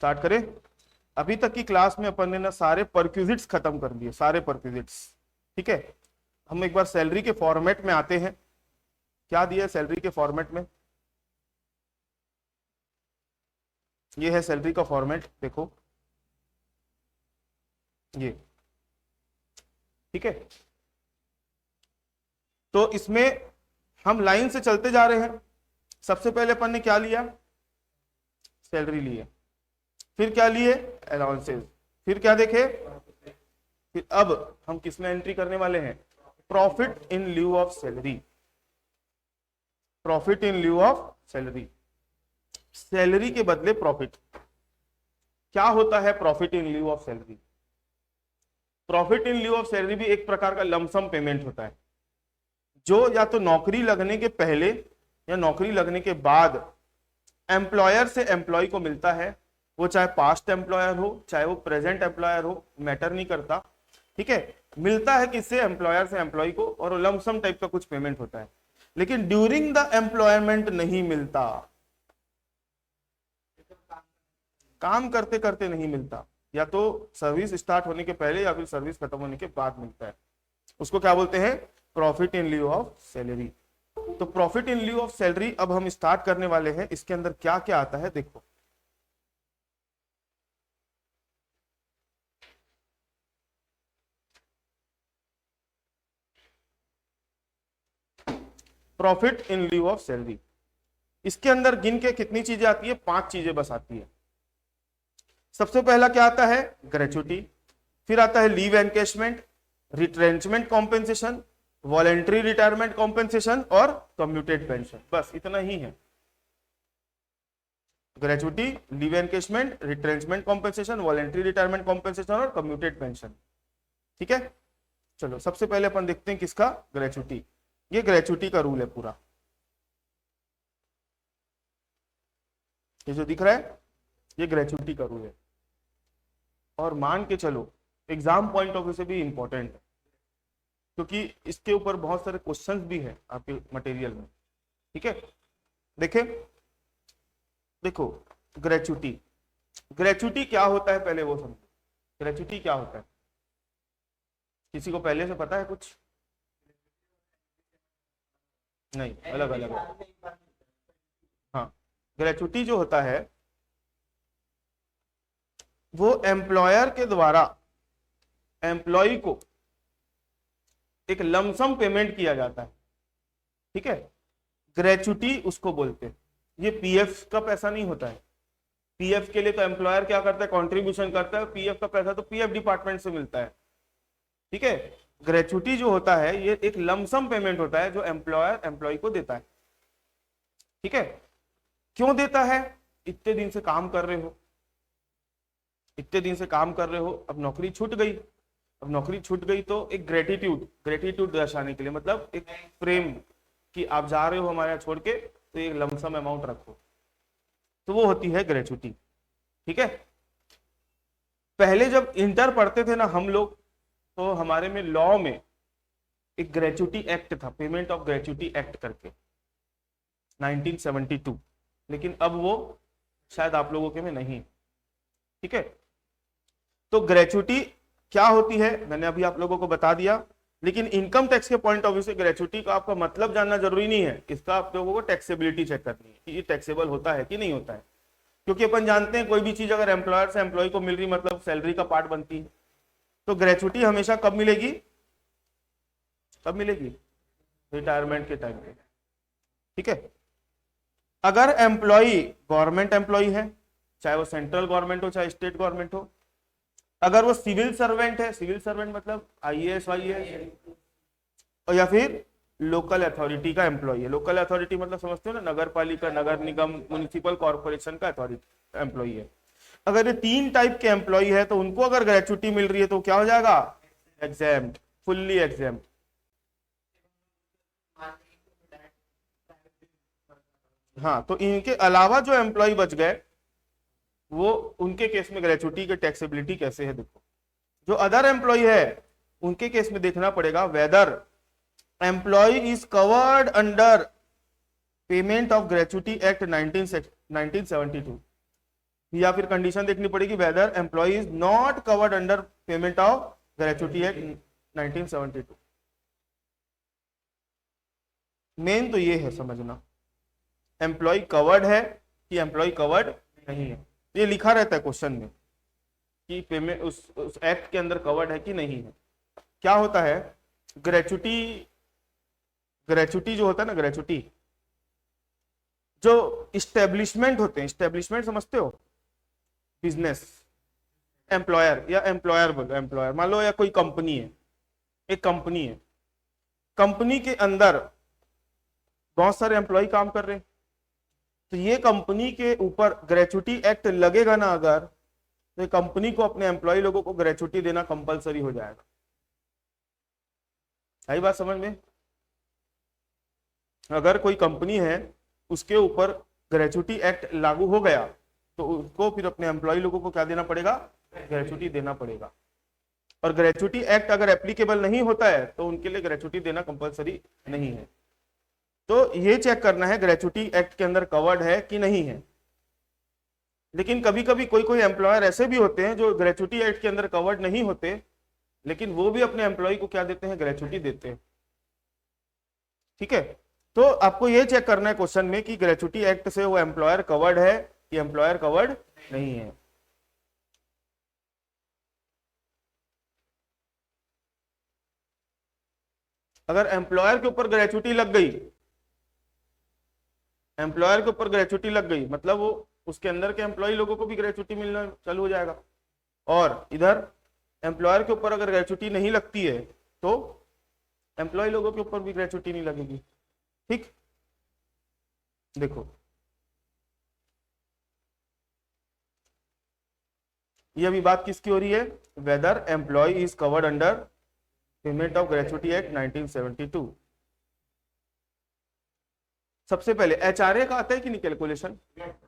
Start करें। अभी तक की क्लास में अपन ने ना सारे परक्विजिट्स खत्म कर दिए, सारे परक्विजिट्स। ठीक है, हम एक बार सैलरी के फॉर्मेट में आते हैं। क्या दिया है सैलरी के फॉर्मेट में? ये है सैलरी का फॉर्मेट, देखो ये। ठीक है, तो इसमें हम लाइन से चलते जा रहे हैं। सबसे पहले अपन ने क्या लिया? सैलरी लिए, फिर क्या लिए? अलाउंसेस, फिर क्या देखे? फिर अब हम किस में एंट्री करने वाले हैं? Profit in lieu of salary. Profit in lieu of salary, salary के बदले प्रॉफिट। क्या होता है profit in lieu of salary? Profit in lieu of salary भी एक प्रकार का लमसम पेमेंट होता है, जो या तो नौकरी लगने के पहले या नौकरी लगने के बाद एम्प्लॉयर से एम्प्लॉय को मिलता है। वो चाहे पास्ट एम्प्लॉयर हो चाहे वो प्रेजेंट एम्प्लॉयर हो, मैटर नहीं करता। ठीक है, मिलता है किससे? एम्प्लॉयर से एम्प्लॉय को, और लमसम टाइप का कुछ पेमेंट होता है। लेकिन ड्यूरिंग द एम्प्लॉयमेंट नहीं मिलता, काम करते करते नहीं मिलता, या तो सर्विस स्टार्ट होने के पहले या फिर सर्विस खत्म होने के बाद मिलता है। उसको क्या बोलते हैं? Profit in lieu of salary. तो profit in lieu of salary अब हम स्टार्ट करने वाले हैं। इसके अंदर क्या क्या आता है देखो। Profit in lieu of salary, इसके अंदर गिन के कितनी चीजें आती है? 5 चीजें बस आती है। सबसे पहला क्या आता है? ग्रेचुटी। फिर आता है leave encashment, retrenchment compensation, voluntary retirement compensation और कम्यूटेड पेंशन। बस इतना ही है। Gratuity, leave encashment, retrenchment compensation, voluntary retirement compensation और कम्यूटेड पेंशन। ठीक है, चलो सबसे पहले अपन देखते हैं किसका? ग्रेचुटी। ये ग्रेचुटी का रूल है पूरा, ये जो दिख रहा है ये ग्रेचुटी का रूल है। और मान के चलो एग्जाम पॉइंट ऑफ व्यू से भी इंपॉर्टेंट है, क्योंकि इसके ऊपर बहुत सारे क्वेश्चंस भी है आपके मटेरियल में। ठीक है, देखें, देखो ग्रेचुटी। ग्रेचुटी क्या होता है पहले वो समझो। ग्रेचुटी क्या होता है? किसी को पहले से पता है कुछ? नहीं, अलग अलग है। हाँ, ग्रेचुटी जो होता है वो एम्प्लॉयर के द्वारा एम्प्लॉय को एक लमसम पेमेंट किया जाता है। ठीक है, ग्रेचुटी उसको बोलते हैं। ये पीएफ का पैसा नहीं होता है। पीएफ के लिए तो एम्प्लॉयर क्या करता है? कंट्रीब्यूशन करता है। पीएफ का पैसा तो पीएफ डिपार्टमेंट से मिलता है। ठीक है, ग्रेचुटी जो होता है ये एक लमसम पेमेंट होता है जो एम्प्लॉयर एम्प्लॉय को देता है। ठीक है, क्यों देता है? इतने दिन से काम कर रहे हो, इतने दिन से काम कर रहे हो, अब नौकरी छूट गई। अब नौकरी छूट गई तो एक ग्रेटिट्यूड दर्शाने के लिए, मतलब एक प्रेम कि आप जा रहे हो हमारे यहाँ छोड़ के, तो एक लमसम अमाउंट रखो, तो वो होती है ग्रेचुटी। ठीक है, पहले जब इंटर पढ़ते थे ना हम लोग, तो हमारे में लॉ में एक ग्रेचुटी एक्ट था, पेमेंट ऑफ ग्रेचुटी एक्ट करके, 1972। लेकिन अब वो शायद आप लोगों के में नहीं। ठीक है, तो ग्रेचुटी क्या होती है मैंने अभी आप लोगों को बता दिया। लेकिन इनकम टैक्स के पॉइंट ऑफ व्यू से ग्रेचुटी का आपका मतलब जानना जरूरी नहीं है। इसका आप लोगों को टैक्सेबिलिटी चेक करनी है कि ये टैक्सेबल होता है कि नहीं होता है। क्योंकि अपन जानते हैं कोई भी चीज अगर एम्प्लॉयर से एम्प्लॉय को मिल रही मतलब सैलरी का पार्ट बनती है। तो ग्रेचुटी हमेशा कब मिलेगी? कब मिलेगी? रिटायरमेंट के टाइम पे। ठीक है, अगर एम्प्लॉय गवर्नमेंट एम्प्लॉय है, चाहे वो सेंट्रल गवर्नमेंट हो चाहे स्टेट गवर्नमेंट हो, अगर वो सिविल सर्वेंट है, सिविल सर्वेंट मतलब आईएएस वाईएएस, और या फिर लोकल अथॉरिटी का एम्प्लॉय है। लोकल अथॉरिटी मतलब समझते हो ना, नगर पालिका, नगर निगम, म्युनिसिपल कॉर्पोरेशन का अथॉरिटी एम्प्लॉय है। अगर ये 3 टाइप के एम्प्लॉय है तो उनको अगर ग्रेचुटी मिल रही है तो क्या हो जाएगा? Exempt, fully exempt. हाँ, तो इनके अलावा जो एम्प्लॉय बच गए वो उनके केस में ग्रेचुटी की टैक्सेबिलिटी कैसे है देखो। जो अदर एम्प्लॉय है उनके केस में देखना पड़ेगा whether employee is covered under payment of gratuity act 1972। या फिर कंडीशन देखनी पड़ेगी whether employee is not covered under payment of gratuity act 1972। Main तो ये है समझना, एम्प्लॉय कवर्ड है कि एम्प्लॉय कवर्ड नहीं है। ये लिखा रहता है क्वेश्चन में कि पेमेंट उस एक्ट के अंदर कवर्ड है कि नहीं है। क्या होता है, ग्रेचुटी जो होता है ना, ग्रेचुटी जो इस्टेब्लिशमेंट होते हैं, इस्टेब्लिशमेंट समझते हो, बिजनेस, एम्प्लॉयर या एम्प्लॉयर बोलो, एम्प्लॉयर मान लो, या कोई कंपनी है, एक कंपनी है, कंपनी के अंदर बहुत सारे एम्प्लॉय काम कर रहे हैं, तो ये कंपनी के ऊपर ग्रेचुटी एक्ट लगेगा ना अगर, तो कंपनी को अपने एम्प्लॉय लोगों को ग्रेचुटी देना कंपलसरी हो जाएगा। आई बात समझ में? अगर कोई कंपनी है उसके ऊपर ग्रेचुटी एक्ट लागू हो गया तो उसको फिर अपने एम्प्लॉय लोगों को क्या देना पड़ेगा, ग्रेचुटी देना पड़ेगा। और ग्रेचुटी एक्ट अगर एप्लीकेबल नहीं होता है तो उनके लिए ग्रेचुटी देना कंपलसरी नहीं है। तो ये चेक करना है ग्रेचुटी एक्ट के अंदर कवर्ड है कि नहीं है। लेकिन कभी कभी कोई एम्प्लॉयर ऐसे भी होते हैं जो ग्रेचुटी एक्ट के अंदर कवर्ड नहीं होते, लेकिन वो भी अपने एम्प्लॉय को क्या देते हैं, ग्रेचुटी देते हैं। ठीक है, तो आपको ये चेक करना है क्वेश्चन में कि ग्रेचुटी एक्ट से वो एम्प्लॉयर कवर्ड है कि एम्प्लॉयर कवर्ड नहीं है। अगर एम्प्लॉयर के ऊपर ग्रेचुटी लग गई, एम्प्लॉयर के ऊपर ग्रेचुटी लग गई मतलब वो उसके अंदर के एम्प्लॉय लोगों को भी ग्रेचुटी मिलना चालू हो जाएगा, और इधर एम्प्लॉयर के ऊपर अगर ग्रेचुटी नहीं लगती है तो एम्प्लॉय लोगों के ऊपर भी ग्रेचुटी नहीं लगेगी। ठीक, देखो ये अभी बात किसकी हो रही है, whether employee is covered under payment of gratuity act 1972। सबसे पहले एचआरए का आता है कि नहीं कैलकुलेशन,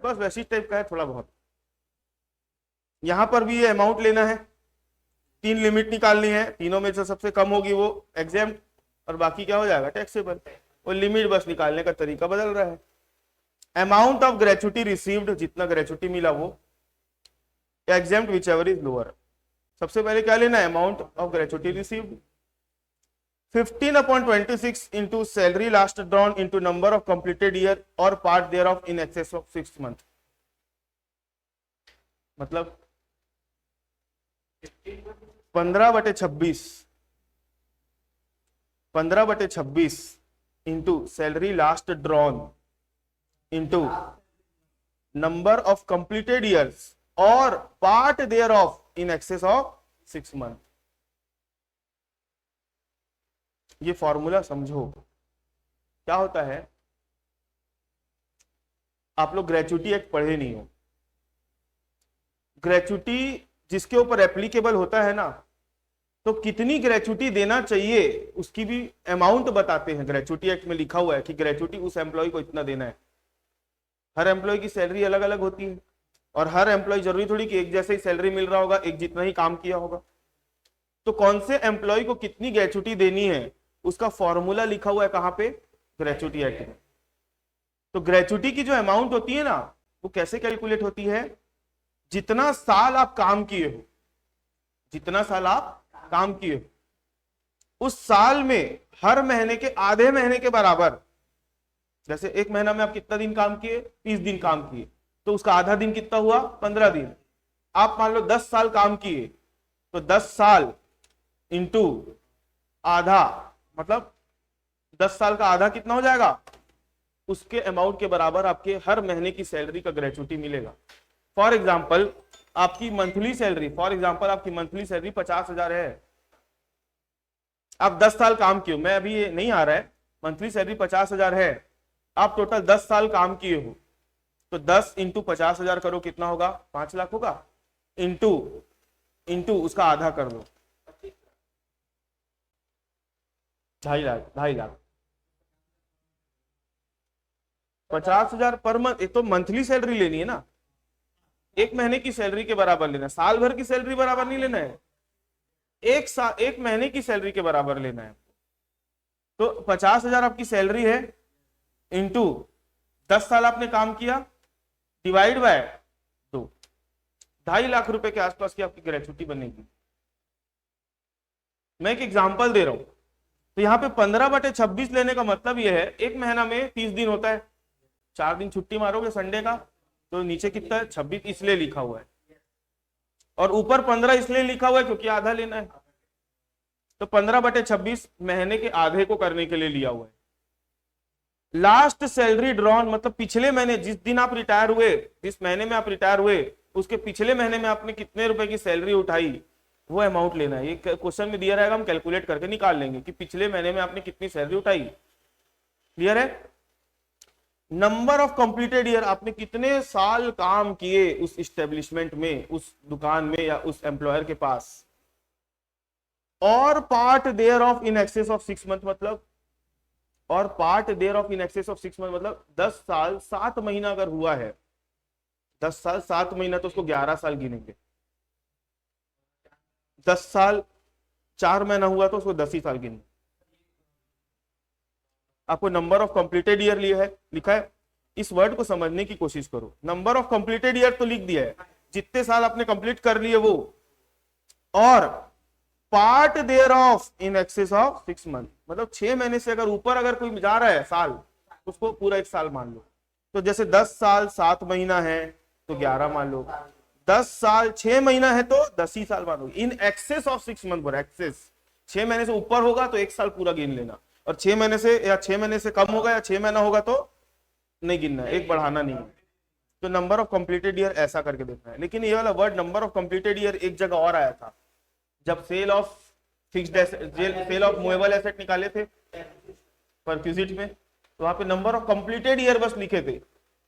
बस वैसी टाइप का है थोड़ा बहुत। यहां पर भी ये अमाउंट लेना है, 3 लिमिट निकालनी है, तीनों में से सबसे कम होगी वो एग्जेम्प्ट और बाकी क्या हो जाएगा, टैक्सेबल। वो लिमिट बस निकालने का तरीका बदल रहा है। अमाउंट ऑफ ग्रेचुटी रिसीव्ड, जितना ग्रेचुटी मिला वो, exempt which ever is lower. सबसे पहले क्या लेना है, amount of gratuity received. 15/26 into salary last drawn into number of completed year or part thereof in excess of 6 month। मतलब 15/26 into salary last drawn into number of completed years or part thereof in excess of 6 month। ये formula समझो क्या होता है। आप लोग gratuity act पढ़े नहीं हो, ग्रेचुटी जिसके ऊपर एप्लीकेबल होता है ना, तो कितनी ग्रेचुटी देना चाहिए उसकी भी अमाउंट बताते हैं। ग्रेचुटी एक्ट में लिखा हुआ है कि ग्रेचुटी उस एम्प्लॉय को इतना देना है। हर एम्प्लॉय की सैलरी अलग अलग होती है और हर एम्प्लॉय जरूरी थोड़ी कि एक जैसे ही सैलरी मिल रहा होगा, एक जितना ही काम किया होगा। तो कौन से एम्प्लॉय को कितनी ग्रेचुटी देनी है उसका फॉर्मूला लिखा हुआ है कहां पे, ग्रेचुटी एक्ट में। तो ग्रेचुटी की जो अमाउंट होती है ना, वो कैसे कैलकुलेट होती है, जितना साल आप काम किए हो, जितना साल आप काम किए हो उस साल में हर महीने के आधे महीने के बराबर, जैसे एक महीना में आप कितना दिन काम किए, 30 दिन काम किए, तो उसका आधा दिन कितना हुआ, 15 दिन। आप मान लो 10 साल काम किए तो 10 साल इंटू आधा, मतलब 10 साल का आधा कितना हो जाएगा, उसके अमाउंट के बराबर आपके हर महीने की सैलरी का ग्रेचुटी मिलेगा। फॉर एग्जाम्पल आपकी मंथली सैलरी, 50,000 है, आप 10 साल काम किए, मैं अभी ये नहीं आ रहा है, मंथली सैलरी 50,000 है, आप टोटल 10 साल काम किए हो, तो 10 इंटू 50,000 करो, कितना होगा, 5 लाख होगा, इंटू उसका आधा कर दो, 2.5 लाख। 50,000 per month. एक तो मंथली सैलरी लेनी है ना, एक महीने की सैलरी के बराबर लेना है, साल भर की सैलरी बराबर नहीं लेना है, एक महीने की सैलरी के बराबर लेना है। तो 50,000 आपकी सैलरी है, इंटू 10 साल आपने काम किया, डिवाइड बाय 2, 2.5 लाख रुपए के आसपास की आपकी ग्रेचुटी बनेगी। मैं एक एग्जांपल दे रहा हूं। तो यहाँ पे 15/26 लेने का मतलब ये है, एक महीना में 30 दिन होता है, 4 दिन छुट्टी मारोगे संडे का, तो नीचे कितना है 26, इसलिए लिखा हुआ है। और ऊपर 15 इसलिए लिखा हुआ है क्योंकि आधा लेना है। तो 15/26 महीने के आधे को करने के लिए लिया हुआ है। लास्ट सैलरी ड्रॉन मतलब पिछले महीने, जिस दिन आप रिटायर हुए, जिस महीने में आप रिटायर हुए, उसके पिछले महीने में आपने कितने रुपए की सैलरी उठाई, वो अमाउंट लेना है। ये क्वेश्चन में दिया रहेगा, हम कैलकुलेट करके निकाल लेंगे कि पिछले महीने में आपने कितनी सैलरी उठाई। क्लियर है? नंबर ऑफ कंप्लीटेड ईयर, आपने कितने साल काम किए उस इस्टेब्लिशमेंट में, उस दुकान में या उस एम्प्लॉयर के पास। और part thereof in excess of 6 month मतलब, और part thereof in excess of 6 month मतलब 10 साल 7 महीना अगर हुआ है, 10 साल 7 महीना तो उसको 11 साल गिनेंगे। 10 साल 4 महीना हुआ तो उसको 10 ही साल गिनेंगे। आपको नंबर ऑफ कंप्लीटेड ईयर लिखा है, इस वर्ड को समझने की कोशिश करो। नंबर ऑफ कंप्लीटेड ईयर तो लिख दिया है, जितने साल आपने कंप्लीट कर लिए वो, और part thereof in excess of 6 month मतलब 6 महीने से अगर ऊपर अगर कोई जा रहा है साल, उसको पूरा 1 साल मान लो। तो जैसे 10 साल 7 महीना है तो 11 मान लो, 10 साल 6 महीना है तो 10 ही साल मानो। इन एक्सेस ऑफ 6 मंथ पर, एक्सेस 6 महीने से ऊपर होगा तो 1 साल पूरा गिन लेना, और 6 महीने से या 6 महीने से कम होगा या 6 महीना होगा तो नहीं गिनना है, एक बढ़ाना नहीं है। तो नंबर ऑफ कंप्लीटेड ईयर ऐसा करके देखना है। लेकिन ये वाला word number of completed year एक जगह और आया था, जब sale of fixed asset, sale of movable asset निकाले थे परक्विजिट में, तो वहां पे नंबर ऑफ कंप्लीटेड ईयर बस लिखे थे,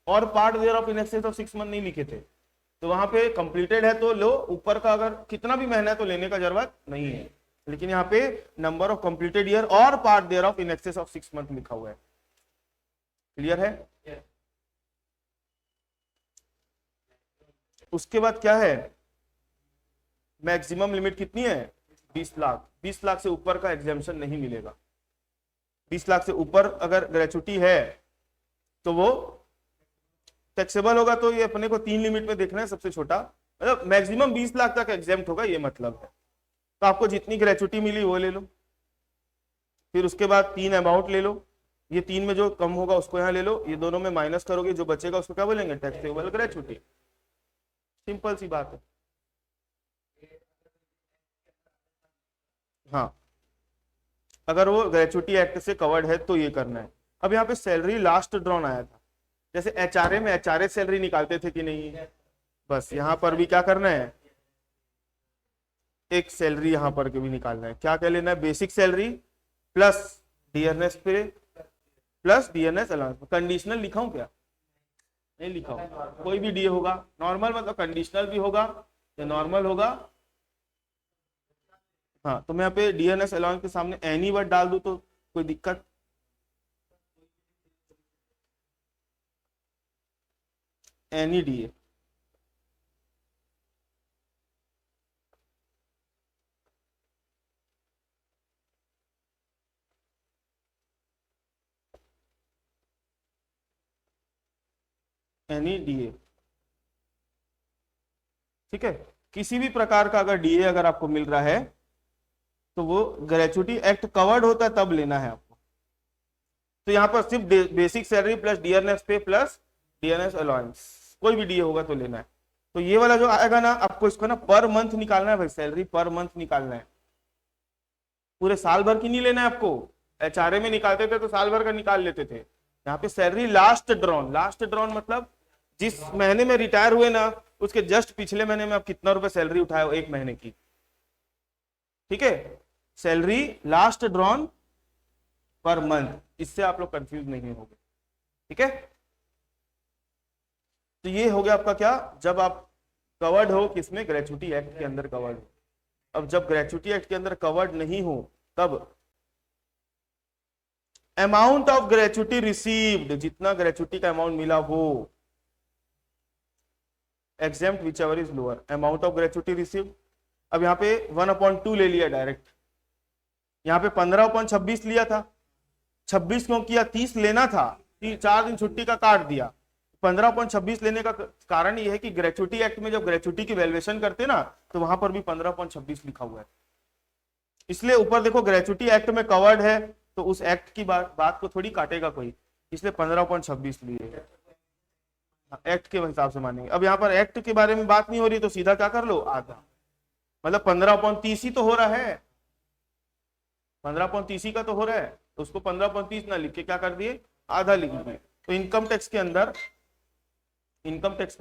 और part thereof in excess of 6 month नहीं लिखे थे। तो वहां पे कंप्लीटेड है तो लो, ऊपर का अगर कितना भी महीना है तो लेने का जरूरत नहीं है। लेकिन यहाँ पे नंबर ऑफ कंप्लीटेड ईयर और part thereof in excess of 6 month लिखा हुआ है। क्लियर है? उसके बाद क्या है, मैक्सिमम लिमिट कितनी है 20 लाख। 20 लाख से ऊपर का एग्जेम्पशन नहीं मिलेगा। 20 लाख से ऊपर अगर ग्रेचुटी है तो वो टैक्सेबल होगा। तो ये अपने को 3 लिमिट में देखना है, सबसे छोटा मतलब मैक्सिमम 20 लाख तक एग्जेम्प्ट होगा, ये मतलब है। तो आपको जितनी ग्रेचुटी मिली वो ले लो, फिर उसके बाद 3 अमाउंट ले लो, ये 3 में जो कम होगा उसको यहाँ ले लो, ये दोनों में माइनस करोगे, जो बचेगा उसको क्या बोलेंगे, टैक्सेबल ग्रेचुटी। सिंपल सी बात है। हाँ, अगर वो ग्रेचुटी एक्ट से कवर्ड है तो ये करना है। अब यहाँ पे सैलरी लास्ट ड्रॉन आया था, जैसे एचआरए में एचआरए सैलरी निकालते थे कि नहीं, बस यहाँ पर भी क्या करना है, एक सैलरी यहाँ पर के भी निकालना है। क्या क्या लेना है, बेसिक सैलरी प्लस डीएनएस पे प्लस डीएनएस अलाउंस। कंडीशनल लिखा हूं क्या, नहीं लिखा हूं, कोई भी डी होगा, नॉर्मल मतलब कंडीशनल भी होगा या नॉर्मल होगा। हाँ, तो मैं यहाँ पे डीएनएस अलाउंस के सामने एनी वर्ड डाल दूं तो कोई दिक्कत, एनी डीए। एनी डीए, ठीक है। किसी भी प्रकार का अगर डीए अगर आपको मिल रहा है तो वो ग्रेचुटी एक्ट कवर्ड होता है तब लेना है आपको। तो यहाँ पर सिर्फ बेसिक सैलरी प्लस डीएनएस पे प्लस डीएनएस अलाउंस, कोई भी डीए होगा तो लेना है। तो ये वाला जो आएगा ना, आपको इसको ना पर मंथ निकालना है भाई, सैलरी पर मंथ निकालना है, पूरे साल भर की नहीं लेना है आपको। एचआरए में निकालते थे तो साल भर का निकाल लेते थे, यहाँ पे salary last drawn. Last drawn मतलब जिस महीने में रिटायर हुए ना, उसके जस्ट पिछले महीने में आप कितना रुपए सैलरी उठाए हो एक महीने की, ठीक है। Salary last drawn per month, इससे आप लोग कंफ्यूज नहीं होंगे, ठीक है। तो ये हो गया आपका क्या, जब आप कवर्ड हो किसमें, ग्रेचुटी एक्ट के अंदर कवर्ड हो। अब जब ग्रेचुटी एक्ट के अंदर कवर्ड नहीं हो तब अमाउंट ऑफ ग्रेचुटी रिसीव्ड, जितना ग्रेचुटी का अमाउंट मिला वो exempt whichever is lower, amount of gratuity received। अब यहाँ पे 1/2 ले लिया डायरेक्ट, यहाँ पे 15/26 लिया था, 26 क्यों किया, 30 लेना था, 4 दिन छुट्टी का काट दिया, 15.26 लेने का कारण ये है कि ग्रेचुटी एक्ट में जब ग्रेचुटी की वैल्यूएशन करते ना तो वहां पर भी 15.26 लिखा हुआ है, इसलिए ऊपर देखो ग्रेचुटी एक्ट में कवर्ड है तो उस एक्ट की बात को थोड़ी काटेगा कोई, इसलिए 15.26 लिए एक्ट के हिसाब से मानेंगे। अब यहाँ पर एक्ट के बारे में बात नहीं हो रही तो सीधा क्या कर लो आधा, मतलब 15.30 ही तो हो रहा है, 15.30 का तो हो रहा है, तो उसको 15.30 ना लिख के क्या कर दिए आधा लिख दिए। तो इनकम टैक्स के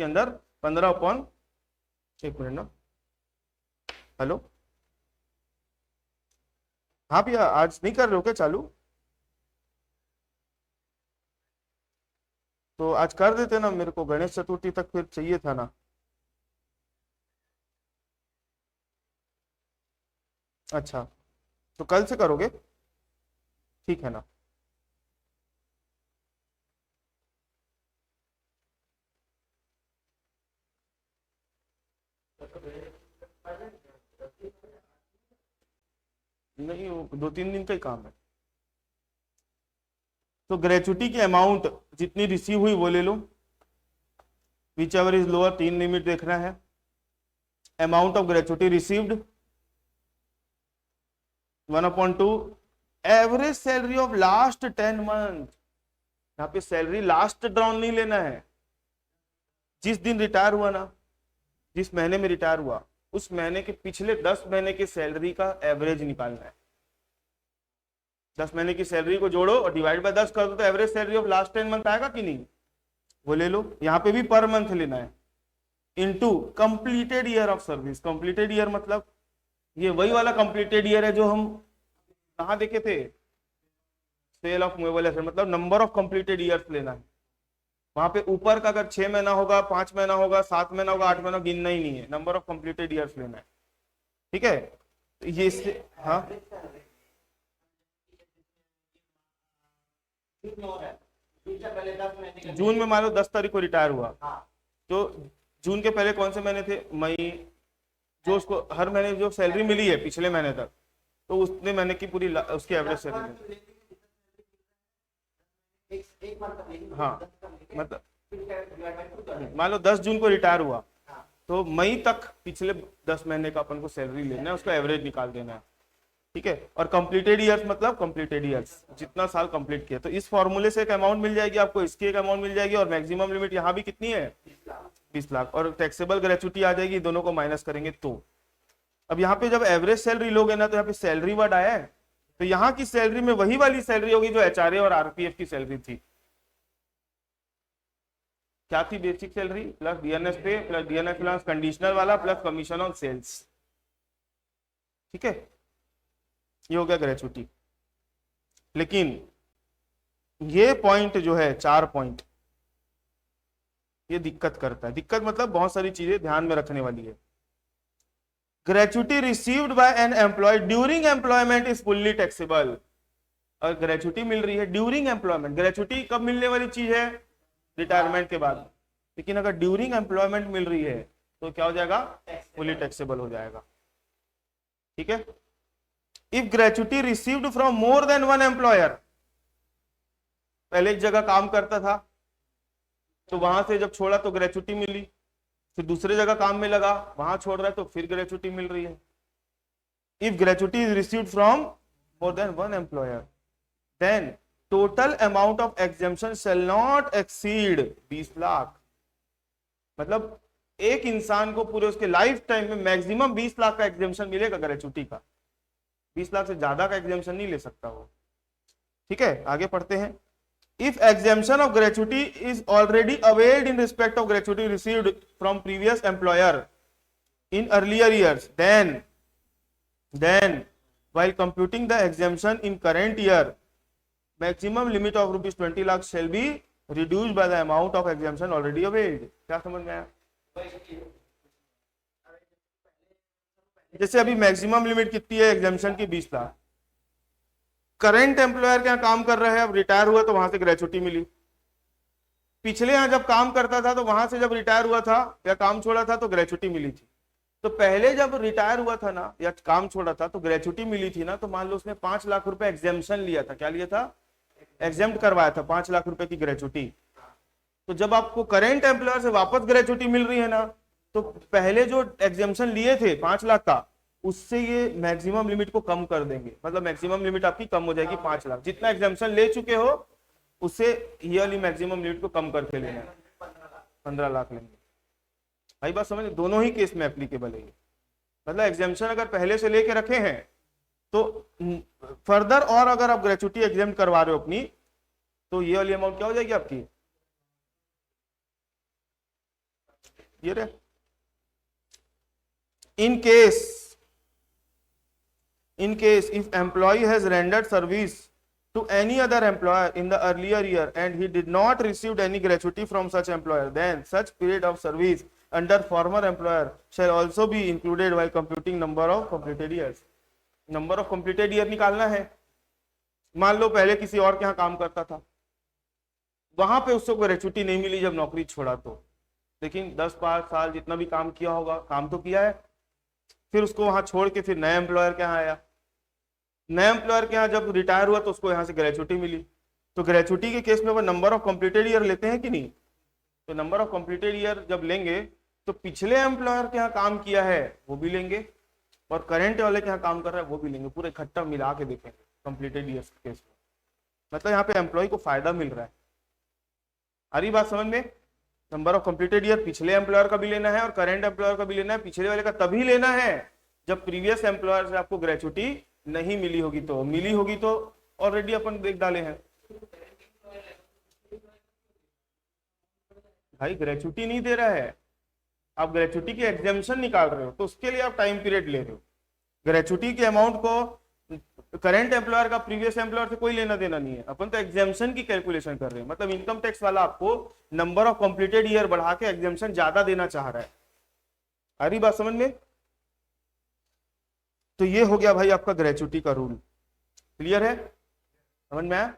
अंदर 15 एक मिनट ना, हेलो हाँ भैया आज नहीं कर रहे हो क्या चालू, तो आज कर देते ना, मेरे को गणेश चतुर्थी तक फिर चाहिए था ना। अच्छा तो कल से करोगे, ठीक है ना। नहीं वो 2-3 दिन का ही काम है। तो ग्रेचुटी की अमाउंट जितनी रिसीव हुई वो ले लो, whichever is lower, 3 limit देखना है। Amount of gratuity received 1/2 average salary of last 10 month, यहाँ पे सैलरी लास्ट ड्रॉन नहीं लेना है, जिस दिन रिटायर हुआ ना, जिस महीने में रिटायर हुआ उस महीने के पिछले 10 महीने की सैलरी का एवरेज निकालना है। 10 महीने की सैलरी को जोड़ो और डिवाइड बाय 10 कर दो तो average salary of last 10 month आएगा कि नहीं, वो ले लो। यहाँ पे भी पर मंथ लेना है, into completed year of service. Completed year मतलब ये वही वाला कंप्लीटेड ईयर है जो हम कहाँ देखे थे, सेल ऑफ मूवेबल एसेट, मतलब नंबर ऑफ कंप्लीटेड ईयर्स लेना है। वहां पे ऊपर का अगर 6 महीना होगा, 5 महीना होगा, 7 महीना होगा, 8 महीना गिनना ही नहीं है, नंबर ऑफ कंप्लीटेड ईयर्स लेना है, ठीक है। तो ये हाँ जून में मान लो 10 तारीख को रिटायर हुआ, तो जून के पहले कौन से महीने थे, मई, जो उसको हर महीने जो सैलरी मिली है पिछले महीने तक, तो उतने महीने की पूरी उसकी एवरेज सैलरी, हाँ मतलब मान लो 10 जून को रिटायर हुआ तो मई तक पिछले 10 महीने का अपन को सैलरी लेना है, उसका एवरेज निकाल देना है, ठीक है। और कंप्लीटेड ईयर्स मतलब कंप्लीटेड ईयर्स, जितना साल कंप्लीट किया। तो इस फॉर्मूले से एक अमाउंट मिल जाएगी आपको, इसकी एक अमाउंट मिल जाएगी, और मैक्सिमम लिमिट यहाँ भी कितनी है 20 लाख, और टैक्सेबल ग्रेचुटी आ जाएगी, दोनों को माइनस करेंगे तो। अब यहाँ पे जब एवरेज सैलरी लोगे ना तो यहाँ पे सैलरी वर्ड आया है, तो यहाँ की सैलरी में वही वाली सैलरी होगी जो एचआरए और आरपीएफ की सैलरी थी। क्या थी, बेसिक सैलरी प्लस डीएनएस पे प्लस डीएनएस प्लस कंडीशनल वाला प्लस कमीशन ऑन सेल्स, ठीक है, ये हो गया ग्रेचुटी। लेकिन ये पॉइंट जो है 4 पॉइंट, ये दिक्कत करता है। दिक्कत मतलब बहुत सारी चीजें ध्यान में रखने वाली है। Gratuity received by an employee during employment is fully taxable. और ग्रेचुटी मिल रही है ड्यूरिंग एम्प्लॉयमेंट, ग्रेचुटी कब मिलने वाली चीज है, रिटायरमेंट के बाद, लेकिन अगर ड्यूरिंग एम्प्लॉयमेंट मिल रही है तो क्या हो जाएगा, फुली टैक्सेबल हो जाएगा, ठीक है। If gratuity received from more than one employer, पहले एक जगह काम करता था तो वहां से जब छोड़ा तो ग्रेचुटी मिली, फिर दूसरे जगह काम में लगा, वहां छोड़ रहा है तो फिर ग्रेचुटी मिल रही है। If gratuity is received from more than one employer then total amount of exemption shall not exceed 20 lakh. मतलब एक इंसान को पूरे उसके लाइफ टाइम में मैक्सिमम 20 लाख का एग्जेम्पशन मिलेगा ग्रेचुटी का, 20 लाख से ज्यादा का एग्जेम्पशन नहीं ले सकता वो, ठीक है। आगे पढ़ते हैं। If exemption of gratuity is already availed in respect of gratuity received from previous employer in earlier years, then while computing the exemption in current year, maximum limit of rupees 20 lakh shall be reduced by the amount of exemption already availed। क्या समझ में आया? जैसे अभी maximum limit कितनी है exemption की, 20 lakh. Current employer के यहाँ काम कर रहा है, अब रिटायर हुआ तो वहां से ग्रेचुटी मिली। पिछले यहाँ जब काम करता था तो वहां से जब रिटायर हुआ था या काम छोड़ा था तो ग्रेचुटी मिली थी। तो पहले जब रिटायर हुआ था ना या काम छोड़ा था तो ग्रेचुटी मिली थी ना, तो मान लो उसने 5 लाख रुपए एग्जेम्पशन लिया था, क्या लिया था, एग्जेम्प्ट करवाया था 5 लाख रुपए की ग्रेचुटी। तो जब आपको करेंट एम्प्लॉयर से वापस ग्रेचुटी मिल रही है ना, तो पहले जो एग्जाम्पशन लिए थे 5 लाख का, उससे ये मैक्सिमम लिमिट को कम कर देंगे, मतलब मैक्सिमम लिमिट आपकी कम हो जाएगी 5 लाख। जितना एग्जाम्पशन ले चुके हो उससे ईयरली मैक्सिमम लिमिट को कम करके लेना है, 15 लाख लेंगे। भाई बात समझ, दोनों ही केस में एप्लीकेबल है। मतलब एग्जाम्पशन अगर पहले से लेके रखे हैं तो फर्दर और अगर आप ग्रेचुटी एग्जाम करवा रहे हो अपनी, तो ये वाली अमाउंट क्या हो जाएगी आपकी, ये रे। in case if employee has rendered service to any other employer in the earlier year and he did not receive any gratuity from such employer, then such period of service under former employer shall also be included while computing number of completed years. Number of completed year निकालना है। मान लो पहले किसी और के यहाँ काम करता था, वहां पे उसको ग्रेचुटी नहीं मिली जब नौकरी छोड़ा, तो लेकिन 10-5 साल जितना भी काम किया होगा, काम तो किया है, फिर उसको वहां छोड़ के फिर नए एम्प्लॉयर के यहाँ आया, नए एम्प्लॉयर के यहाँ जब रिटायर हुआ तो उसको यहाँ से ग्रेचुटी मिली। तो ग्रेचुटी के केस में वो नंबर ऑफ कंप्लीटेड ईयर लेते हैं कि नहीं? तो नंबर ऑफ कंप्लीटेड ईयर जब लेंगे तो पिछले एम्प्लॉयर के यहाँ काम किया है वो भी लेंगे और करंट वाले के यहाँ काम कर रहा है वो भी लेंगे, पूरे इकट्ठा मिला के देखेंगे कंप्लीटेड ईयर्स के केस में। मतलब यहाँ पे एम्प्लॉय को फायदा मिल रहा है। आ रही बात समझ में? नंबर ऑफ कंप्लीटेड ईयर पिछले एम्प्लॉयर का भी लेना है और करंट एम्प्लॉयर का भी लेना है। पिछले वाले का तभी लेना है जब प्रीवियस एम्प्लॉयर से आपको ग्रेचुटी नहीं मिली होगी, तो मिली होगी तो ऑलरेडी अपन देख डाले हैं। भाई ग्रेचुटी नहीं दे रहा है, आप ग्रेचुटी की एग्जाम्पशन निकाल रहे हो, तो उसके लिए आप टाइम पीरियड ले रहे हो। ग्रेचुटी के अमाउंट को करंट एम्प्लॉयर का प्रीवियस एम्प्लॉयर से कोई लेना देना नहीं है, अपन तो एग्जाम्पशन की कैलकुलेशन कर रहे हैं। मतलब इनकम टैक्स वाला आपको नंबर ऑफ कंप्लीटेड ईयर बढ़ा के एग्जाम्पशन ज्यादा देना चाह रहा है। आ रही बात समझ में? तो ये हो गया भाई आपका ग्रेचुटी का रूल। क्लियर है? समझ में आया?